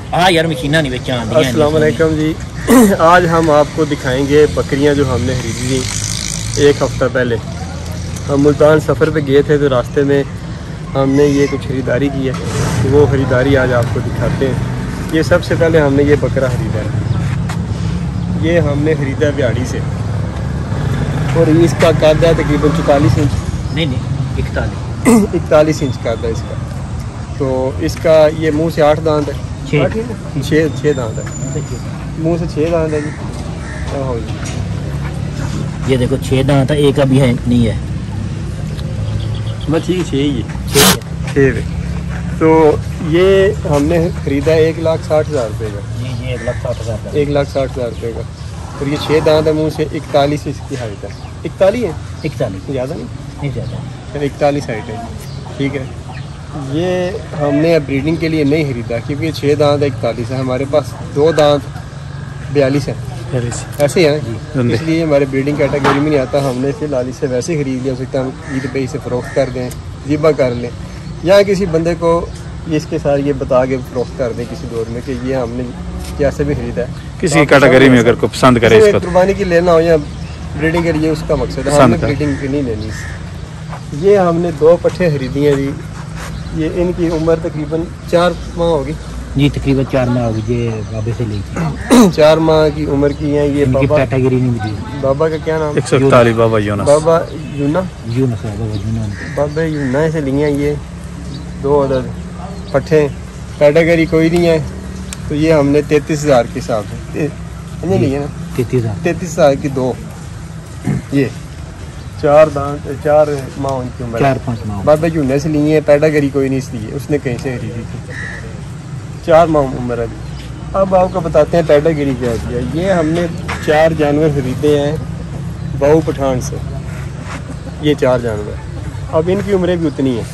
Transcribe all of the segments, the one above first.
हाँ यार मशीना नहीं बेचा। अस्सलाम वालेकुम जी। आज हम आपको दिखाएंगे बकरियां जो हमने खरीदी थी एक हफ़्ता पहले। हम मुल्तान सफ़र पे गए थे तो रास्ते में हमने ये कुछ ख़रीदारी की है, तो वो ख़रीदारी आज आपको दिखाते हैं। ये सबसे पहले हमने ये बकरा ख़रीदा है, ये हमने ख़रीदा बिहाड़ी से और इसका कद है तकरीबन 44 इंच। नहीं 41 इंच कद है इसका। तो इसका ये मुँह से 8 दांत है, 6 दांत है, मुँह से 6 दांत है जी। हाँ जी, ये देखो 6 दांत है, एक अभी है नहीं है, बस ठीक 6 ही है, 6 है। तो ये हमने ख़रीदा 1,60,000 रुपये का। जी 1,60,000 का। 1,60,000 रुपये का। और ये 6 दांत है, मुँह से 41 इसकी हाइट है। 41 है, 41 ज़्यादा नहीं ज़्यादा, 41 हाइट है, ठीक है। ये हमने ब्रीडिंग के लिए नहीं ख़रीदा क्योंकि ये 6 दांत 41 है, हमारे पास 2 दांत 42 है, ऐसे ही है, इसलिए हमारे ब्रीडिंग कैटेगरी में नहीं आता। हमने फिलहाल इसे वैसे ही ख़रीद लिया, हो सकता है हम ईद पे इसे फ़रोख्त कर दें, ज़िबा कर लें, या किसी बंदे को इसके साथ ये बता के फ़रोख्त कर दें किसी दौर में कि ये हमने कैसे भी ख़रीदा है। किसी कैटेगरी में अगर कोई पसंद करे इसको, कुर्बानी की लेना हो या ब्रीडिंग के लिए, उसका मकसद है। हमने ब्रीडिंग की नहीं लेनी। ये हमने 2 पट्ठे ख़रीदी हैं जी। ये इनकी उम्र तकरीबन 4 माह होगी जी, तकरीबन 4 माह होगी। ये बाबे से लेके 4 माह की उम्र की है। ये बाबा कैटेगरी नहीं मिली। बाबा का क्या नाम? 141 बाबा यूनस। बाबा यूना, बाबा यूना से लिए हैं ये 2 अदद पट्ठे। कैटेगरी कोई नहीं है, तो ये हमने 33,000 के हिसाब से नहीं लिए ना, 33,000 की 2। ये 4 दांत 4 माह उनकी उम्र, 4-5 माह। बाबा यूना से लिए हैं, कैटेगरी कोई नहीं इसलिए, उसने कहीं से खरीदी थी। 4 माह उम्र है। अब आपको बताते हैं कैटेगरी क्या है। ये हमने 4 जानवर खरीदे हैं बाऊ पठान से, ये 4 जानवर। अब इनकी उम्रें भी उतनी हैं,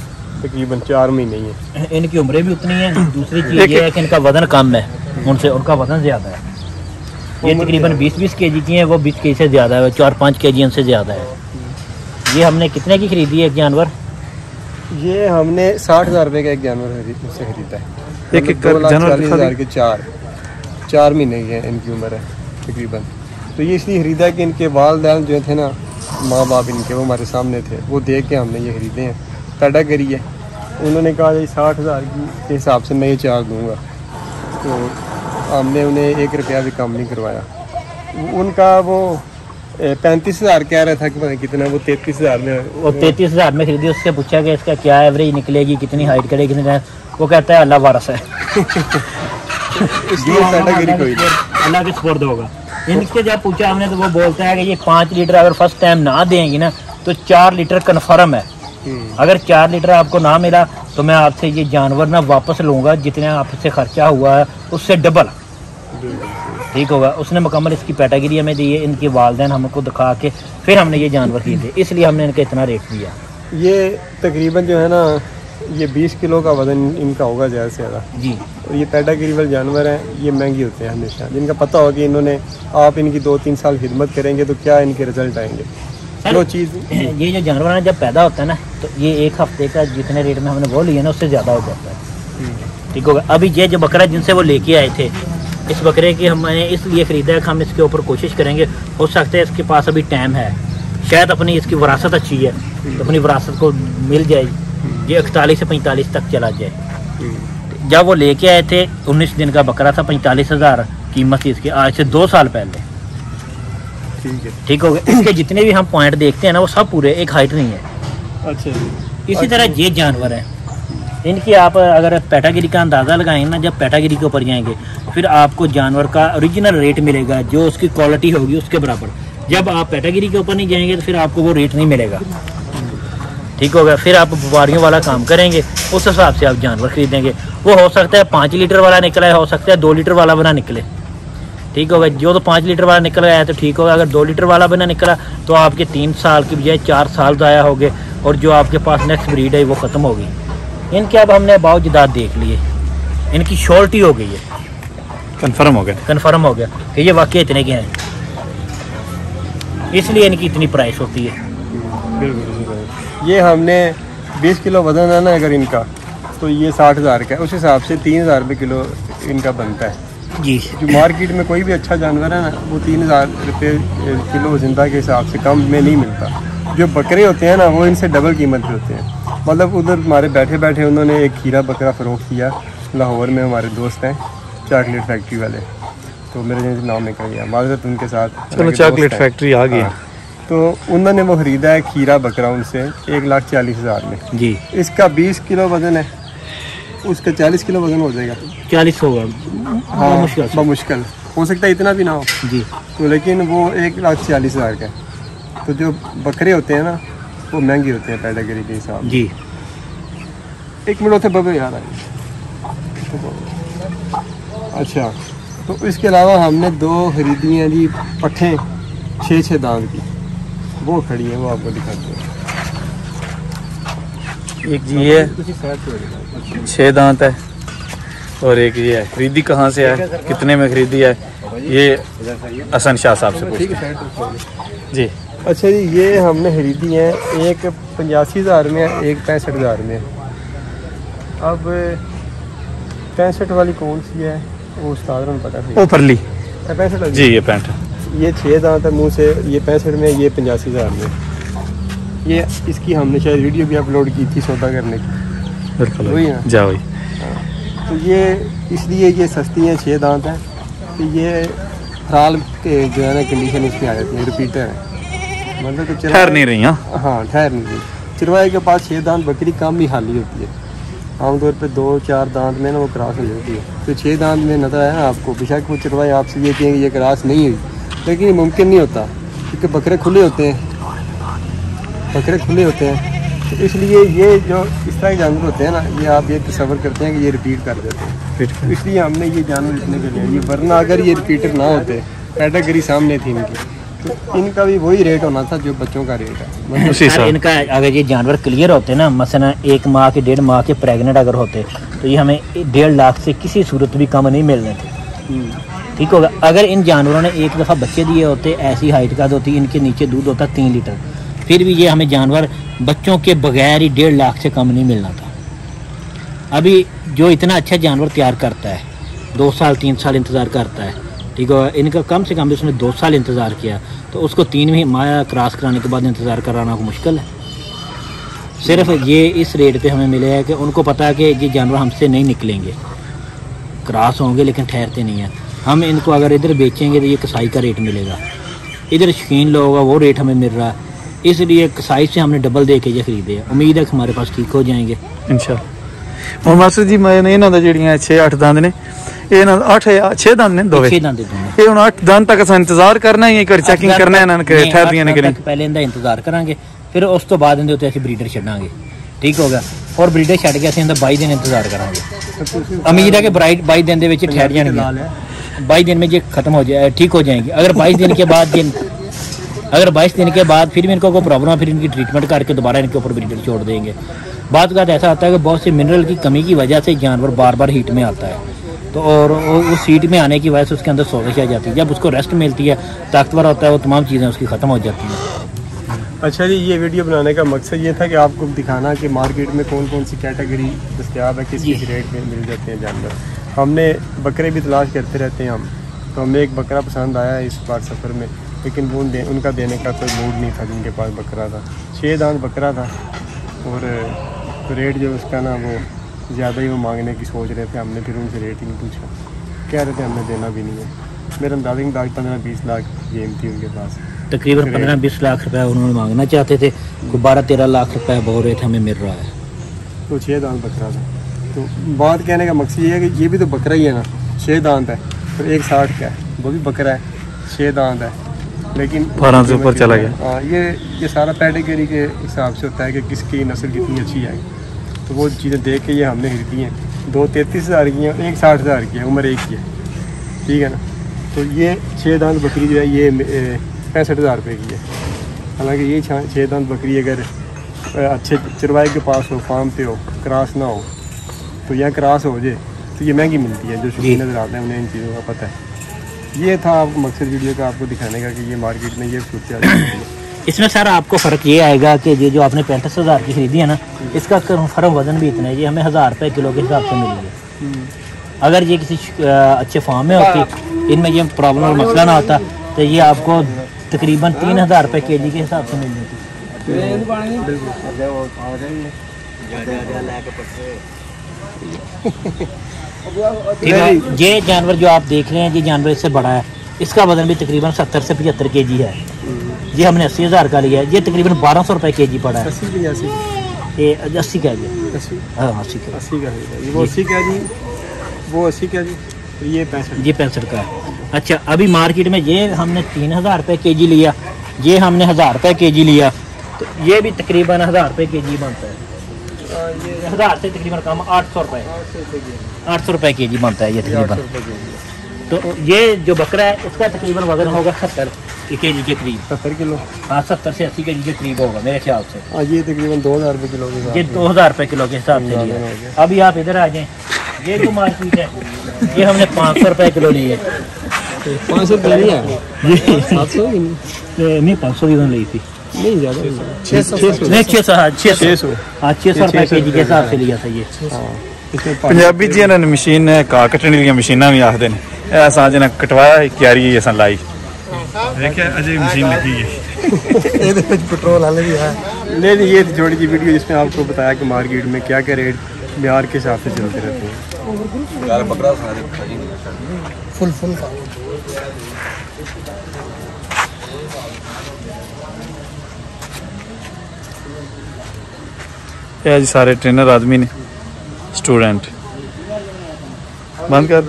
तकरीबन 4 महीने ही है। इनकी उम्रें भी उतनी है। दूसरी चीज़ ये है कि इनका वजन कम है उनसे, उनका वजन ज़्यादा है। ये तकरीबन 20-20 kg की हैं, वो 20 kg से ज़्यादा है, 4-5 kg इनसे ज़्यादा है। ये हमने कितने की खरीदी है एक जानवर? ये हमने 60,000 रुपये का एक जानवर उससे खरीदा है। एक जानवर 2,40,000 के 4 महीने की है इनकी उम्र है तकरीबन। तो ये इसलिए खरीदा कि इनके वालिदैन जो थे ना, माँ बाप इनके, वो हमारे सामने थे, वो देख के हमने ये खरीदे हैं। कैटेगरी है, उन्होंने कहा ये 60,000 के हिसाब से मैं ये 4 दूँगा, तो हमने उन्हें 1 रुपया भी कम नहीं करवाया। उनका वो 35,000 कह रहा था कि पता कितना, वो 33,000 में, वो 33,000 में खरीदी। उससे पूछा कि इसका क्या एवरेज निकलेगी, कितनी हाइट करेगी, कितनी, वो कहता है अल्लाह वारस है। अल्लाह के सुपुर्द होगा। इनके जब पूछा हमने तो वो बोलता है कि ये 5 लीटर अगर फर्स्ट टाइम ना देंगी ना तो 4 लीटर कन्फर्म है। अगर 4 लीटर आपको ना मिला तो मैं आपसे ये जानवर ना वापस लूँगा, जितने आपसे खर्चा हुआ है उससे डबल, ठीक होगा। उसने मुकम्मल इसकी कैटेगरी हमें दी है, इनके वालिदैन हमको दिखा के फिर हमने ये जानवर खरीदे, इसलिए हमने इनका इतना रेट दिया। ये तकरीबन जो है ना, ये 20 किलो का वज़न इनका होगा ज़्यादा से ज़्यादा जी। और ये कैटेगरी वाले जानवर हैं, ये महंगे होते हैं हमेशा। जिनका पता हो कि इन्होंने, आप इनकी 2-3 साल खिदमत करेंगे तो क्या इनके रिजल्ट आएंगे। जो चीज़ ये जो जानवर है जब पैदा होता है ना, तो ये 1 हफ्ते का जितने रेट में हमने वो लिया ना उससे ज़्यादा हो जाता है, ठीक होगा। अभी ये जो बकरा जिनसे वो लेके आए थे, इस बकरे की हमने इसलिए ख़रीदा है कि हम इसके ऊपर कोशिश करेंगे, हो सकता है इसके पास अभी टाइम है, शायद अपनी इसकी विरासत अच्छी है तो अपनी विरासत को मिल जाएगी, ये 41 से 45 तक चला जाए। जब वो लेके आए थे 19 दिन का बकरा था, 45,000 कीमत थी इसकी, आज से 2 साल पहले, ठीक हो गया। इसके जितने भी हम पॉइंट देखते हैं ना वो सब पूरे, एक हाइट नहीं है। अच्छा जी। इसी तरह ये जानवर है, इनकी आप अगर कैटेगरी का अंदाज़ा लगाएंगे ना, जब कैटेगरी के ऊपर जाएंगे फिर आपको जानवर का ओरिजिनल रेट मिलेगा, जो उसकी क्वालिटी होगी उसके बराबर। जब आप कैटेगरी के ऊपर नहीं जाएंगे तो फिर आपको वो रेट नहीं मिलेगा, ठीक होगा। फिर आप व्यापारियों वाला काम करेंगे, उस हिसाब से आप जानवर खरीदेंगे। वो हो सकता है 5 लीटर वाला निकला है, हो सकता है 2 लीटर वाला बना निकले, ठीक होगा। जो तो 5 लीटर वाला निकल गया है तो ठीक होगा, अगर 2 लीटर वाला बना निकला तो आपके 3 साल की बजाय 4 साल ज़ाया हो गए, और जो आपके पास नेक्स्ट ब्रीड है वो ख़त्म होगी। इनके अब हमने बावजदाद देख लिए, इनकी श्योरिटी हो गई है, कंफर्म हो गया कि ये वाकई इतने के हैं, इसलिए इनकी इतनी प्राइस होती है। बिल्कुल। ये हमने 20 किलो वजन है ना अगर इनका, तो ये 60,000 का है, उस हिसाब से 3,000 रुपये किलो इनका बनता है जी। जो मार्केट में कोई भी अच्छा जानवर है ना वो 3,000 रुपये किलो जिंदा के हिसाब से कम में नहीं मिलता। जो बकरे होते हैं ना वो इनसे डबल कीमत के होते हैं। मतलब उधर हमारे बैठे बैठे उन्होंने एक खीरा बकरा फ़रोख्त किया लाहौर में, हमारे दोस्त हैं चॉकलेट फैक्ट्री वाले, तो मेरे नाम निकल गया माजरत उनके साथ। चलो चॉकलेट फैक्ट्री आ गई। तो उन्होंने वो ख़रीदा है खीरा बकरा उनसे 1,40,000 में जी। इसका 20 किलो वज़न है, उसका 40 किलो वज़न हो जाएगा। 40 होगा हाँ मुश्किल से। मुश्किल हो सकता है इतना भी ना हो जी। तो, लेकिन वो 1,40,000 का है। तो जो बकरे होते हैं ना वो महंगे होते हैं पैडागिरी के हिसाब जी। एक मिनट होते बबे यार आए। अच्छा, तो इसके अलावा हमने 2 खरीदी हैं जी पट्ठे 6-6 दांत की, वो खड़ी हैं, वो आपको दिखाते हैं। एक जी ये 6 दांत है और एक ये है। खरीदी कहाँ से है, कितने में खरीदी है, ये हसन शाह साहब से पूछिए जी। अच्छा जी, ये हमने खरीदी है, एक 85,000 में है, एक 65,000 में है। अब 65 वाली कौन सी है वो उस्ताद ने पता नहीं। वो परली 65 जी, ये पैंट ये 6 दांत है मुँह से, ये 65 में, ये 85,000 में। ये इसकी हमने शायद वीडियो भी अपलोड की थी सौदा करने की, बिल्कुल वही है जा वही। तो ये इसलिए ये सस्ती हैं, 6 दांत हैं। तो ये हराल के जो है ना कंडीशन इसमें आ जाती है, रिपीटर है, मतलब तो ठहर नहीं रही। हाँ ठहर नहीं रही। चिरवाए के पास 6 दांत बकरी कम ही हाली होती है, आमतौर पे 2-4 दांत में ना वो क्रॉस हो जाती है। तो 6 दांत में नजर आया ना आपको, बेशक वो चिरवाए आपसे ये कहेंगे ये क्रॉस नहीं हुई, लेकिन ये मुमकिन नहीं होता क्योंकि बकरे खुले होते हैं, बकरे खुले होते हैं। तो इसलिए ये जो इस तरह के जानवर होते हैं ना, ये आप ये तस्वर करते हैं कि ये रिपीट कर देते हैं, इसलिए हमने ये जानवर इतने के लिए, वरना अगर ये रिपीटर ना होते, कैटेगरी सामने थी इनकी, तो इनका भी वही रेट होना था जो बच्चों का रेट है। मतलब सर इनका अगर ये जानवर क्लियर होते ना, मसलन 1 माह के 1.5 माह के प्रेग्नेंट अगर होते तो ये हमें 1.5 लाख से किसी सूरत भी कम नहीं मिलने थे। ठीक होगा। अगर इन जानवरों ने एक दफ़ा बच्चे दिए होते, ऐसी हाइट का होती, इनके नीचे दूध होता 3 लीटर, फिर भी ये हमें जानवर बच्चों के बगैर ही 1.5 लाख से कम नहीं मिलना था। अभी जो इतना अच्छा जानवर तैयार करता है 2 साल 3 साल इंतज़ार करता है, ठीक है, इनका कम से कम भी उसने 2 साल इंतज़ार किया, तो उसको 3 माह क्रॉस कराने के बाद इंतज़ार कराना को मुश्किल है। सिर्फ ये इस रेट पे हमें मिले है कि उनको पता है कि ये जानवर हमसे नहीं निकलेंगे, क्रॉस होंगे लेकिन ठहरते नहीं हैं। हम इनको अगर इधर बेचेंगे तो ये कसाई का रेट मिलेगा, इधर शौकीन लोगों का वो रेट हमें मिल रहा है, इसलिए कसाई से हमने डबल दे के ये खरीदे हैं। उम्मीद है कि हमारे पास ठीक हो जाएंगे इंशाल्लाह। और मास्टर जी मैं इन्हों दा ਜਿਹੜੀਆਂ 6-8 ਦੰਦ ਨੇ, ਇਹ ਨਾ 8-6 ਦੰਦ ਨੇ ਦੋਵੇਂ, 6 दंद दोनों। ਇਹ ਹੁਣ 8 ਦੰਦ ਤੱਕ ਅਸਾਂ ਇੰਤਜ਼ਾਰ ਕਰਨਾ ਹੀ ਕਰ ਚੈਕਿੰਗ ਕਰਨਾ ਇਹਨਾਂ ਨੇ ਕਿ ਠਹਿਰਦੀਆਂ ਨੇ ਕਿ ਨਹੀਂ। ਪਹਿਲੇ ਇਹਦਾ ਇੰਤਜ਼ਾਰ ਕਰਾਂਗੇ, ਫਿਰ ਉਸ ਤੋਂ ਬਾਅਦ ਇਹਦੇ ਉੱਤੇ ਅਸੀਂ ਬਰੀਡਰ ਛੱਡਾਂਗੇ। ਠੀਕ ਹੋ ਗਿਆ। ਔਰ ਬਰੀਡਰ ਛੱਡ ਕੇ ਅਸੀਂ ਇਹਦਾ 22 ਦਿਨ ਇੰਤਜ਼ਾਰ ਕਰਾਂਗੇ। ਉਮੀਦ है कि 22 दिन ਦੇ ਵਿੱਚ ਠਹਿਰ ਜਾਣਗੇ। 22 दिन में ये खत्म हो जाए, ठीक हो जाएंगे। अगर 22 दिन के बाद अगर 22 दिन के बाद फिर भी इनको कोई प्रॉब्लम है, फिर इनकी ट्रीटमेंट करके दोबारा इनके ऊपर ब्रीडर छोड़ देंगे। बात ऐसा आता है कि बहुत से मिनरल की कमी की वजह से जानवर बार बार हीट में आता है, तो और उस हीट में आने की वजह से उसके अंदर सोजिश आ जाती है। जब उसको रेस्ट मिलती है, ताकतवर होता है, वो तमाम चीज़ें उसकी ख़त्म हो जाती हैं। अच्छा जी, ये वीडियो बनाने का मकसद ये था कि आपको दिखाना कि मार्केट में कौन कौन सी कैटेगरी दस्तियाब है, किस किस रेट में मिल जाते हैं जानवर। हमने बकरे भी तलाश करते रहते हैं हम, तो हमें एक बकरा पसंद आया इस बार सफ़र में, लेकिन वो उनका देने का कोई मूड नहीं था जिनके पास बकरा था। 6 दांत बकरा था और रेट जो उसका ना वो ज़्यादा ही वो मांगने की सोच रहे थे। हमने फिर उनसे रेट ही नहीं पूछा, कह रहे थे हमने देना भी नहीं है। मेरे अंदाजे में 15-20 लाख गेम थी उनके पास, तकरीबन 15-20 लाख रुपए उन्होंने मांगना चाहते थे, 12-13 लाख रुपए बोल रहे थे हमें मिल रहा है। तो 6 दांत बकरा था। तो बात कहने का मकसद ये है कि ये भी तो बकरा ही है ना, 6 दांत है, तो 160 का है, वो भी बकरा है, 6 दांत है, लेकिन 12 से ऊपर चला गया। हाँ, ये सारा पैडिग्री के हिसाब से होता है कि किसकी नस्ल कितनी अच्छी है, तो वो चीज़ें देख के ये हमने खरीदी हैं। 2 33,000 की हैं, 1 60,000 की है, उम्र एक की है, ठीक है ना। तो ये 6 दांत बकरी जो है ये 65,000 रुपये की है। हालांकि ये 6 दांत बकरी अगर अच्छे चरवाए के पास हो, फार्म पे हो, क्रॉस ना हो, तो यहाँ क्रॉस हो जाए तो ये महंगी मिलती है। जो शौकीन नजर आते हैं उन्हें इन चीज़ों का पता है। ये था आपको मकसद वीडियो का, आपको दिखाने का कि ये मार्केट में ये सूरत है। इसमें सर आपको फ़र्क ये आएगा कि ये जो आपने 35,000 की खरीदी है ना, इसका फर्म वज़न भी इतना है, ये हमें 1000 रुपये किलो के हिसाब से मिल रही है। अगर ये किसी अच्छे फार्म में होती, इनमें ये प्रॉब्लम और मसला ना होता, तो ये आपको तकरीबन 3000 रुपये के जी के हिसाब से मिल जाती। ठीक है, ये जानवर जो आप देख रहे हैं, ये जानवर इससे बड़ा है, इसका वजन भी तकरीबन 70 से 75 kg है। ये हमने 80,000 का लिया है, ये तकरीबन 1200 रुपये kg पड़ा है। 80 का ये 80 का जी, हाँ 80 का, 80 का है, वो 80 का जी, वो 80 का जी, ये 65, ये 65 का है। अच्छा, अभी मार्केट में ये हमने 3000 रुपये kg लिया, ये हमने 1000 रुपये kg लिया, तो ये भी तकरीबन 1000 रुपये kg बनता है। ये 1000 से तकरीबन कम 800 रुपये, 800 रुपये kg बनता है ये तकरीबन। तो ये जो बकरा है, इसका तकरीबन वजन होगा 70 kg के करीब, 70 किलो, हाँ 70 से 80 kg के करीब होगा मेरे ख्याल से। हाँ, ये तकरीबन 2000 रुपये किलो के, ये 2000 रुपये किलो के हिसाब से लिया। अभी आप इधर आ जाएं, ये जो मार्केट है, ये हमने 500 रुपये किलो ली है। 500 रुपये नहीं है, ये 700 नहीं 500 की ली थी, नहीं ज़्यादा, 600 नहीं 600 हाँ 600 रुपये kg के हिसाब से लिया था ये। पंजाबी जी इन्होंने मशीन घा कट्टने वाली मशीना भी आखते हैं, असा जना कटवाया क्यारी असा लाई, देखिए अजय मशीन लगी है। पेट्रोल वाले भी है। नहीं, ये जोड़ी की वीडियो जिसमें आपको बताया कि मार्केट में क्या क्या रेट बिहार के हिसाब से चलते रहते हैं। फुल ये जी सारे ट्रेनर आदमी ने, स्टूडेंट बंद कर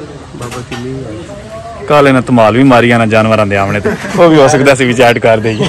काले ने धमाल भी मारी जाना जानवरों के आमने, तो वो भी हो सकता है ऐड कर देगी।